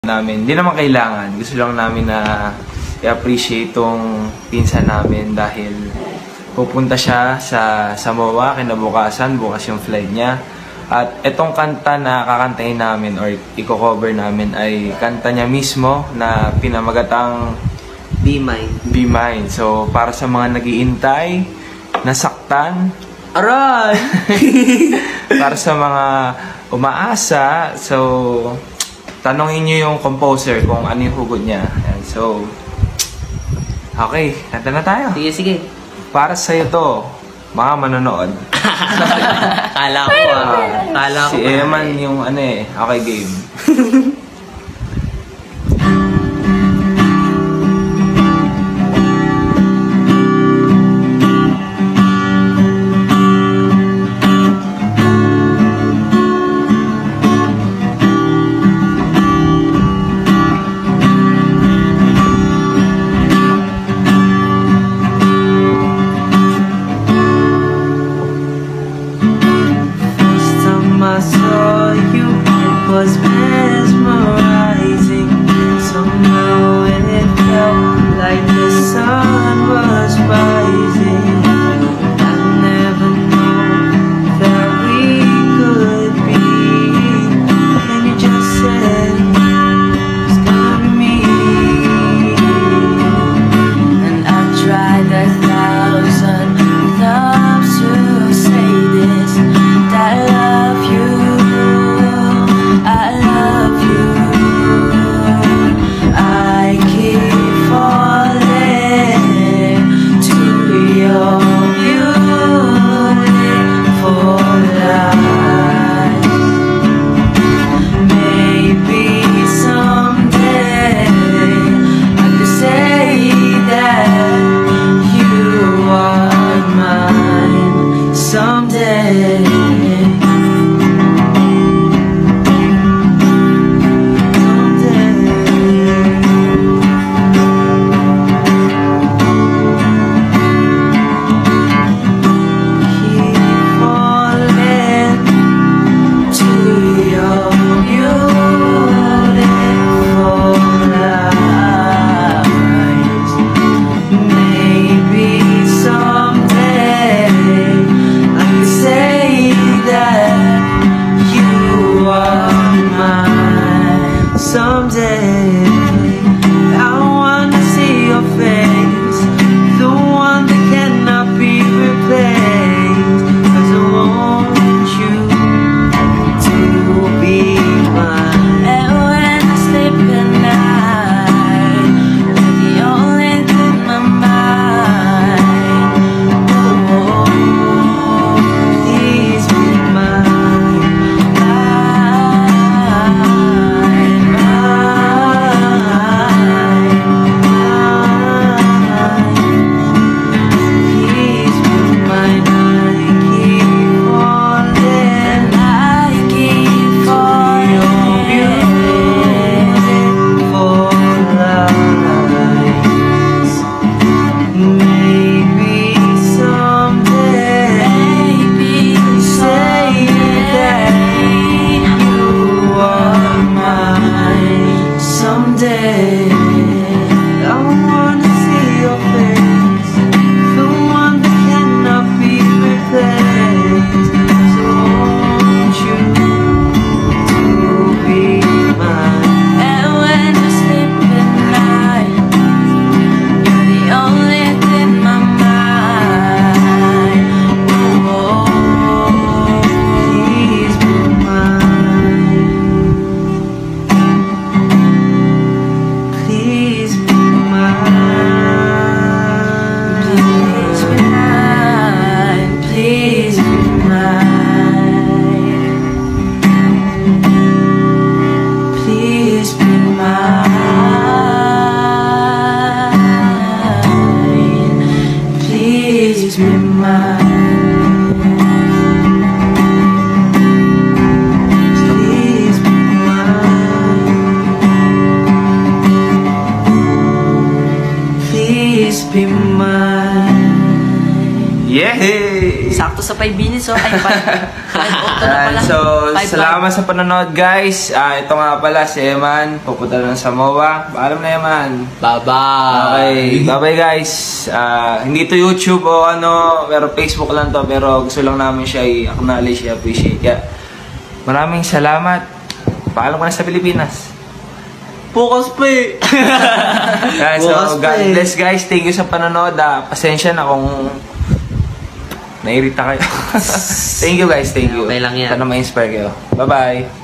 namin. Hindi naman kailangan. Gusto lang namin na i-appreciate tong pinsan namin dahil pupunta siya sa Samoa kinabukasan, bukas yung flight niya. At itong kanta na kakantahin namin or i-cover namin ay kanta niya mismo na pinamagatang Be Mine. Be Mine. So, para sa mga nag-iintay, nasaktan, Aray! para sa mga umaasa, so, tanongin nyo yung composer kung ano yung hugot niya. Ayan, so, okay, kanta na tayo. Sige, sige. Para sa'yo to, mga manonood. Kala ko Kala ko. Si Eman yung ano eh, okay game. I saw you, it was mesmerizing. Somehow it felt like the sun was rising. I never knew that we could be, and you just said it's gonna be me. And I tried 1,000 times to say this, that I love you. Someday, I wanna see your face, the one that cannot be replaced. 'Cause I want you to be mine. And when I sleep at night, you're the only thing in my mind. Oh, please be mine. Please be mine. Please be mine. Please be mine. Yeah! Sakto sa 5 minutes, oh. Ay, 5 octo na Ayan, pala. so, 5. salamat sa panonood, guys. Ito nga pala, si Eman. Pupunta na sa MOA. Paalam na, Eman. Bye-bye. Okay, bye-bye, guys. Hindi to YouTube o ano, pero Facebook lang to. Pero gusto lang namin siya i-acknowledge, i-appreciate. Kaya, maraming salamat. Paalam ka na sa Pilipinas. Focus play. Ayan, so, Bukas pa God eh. bless, guys. Thank you sa panonood. Pasensya na kung nairita kayo. Thank you, guys. Thank you. Okay lang yan. Sana ma-inspire kayo. Bye-bye.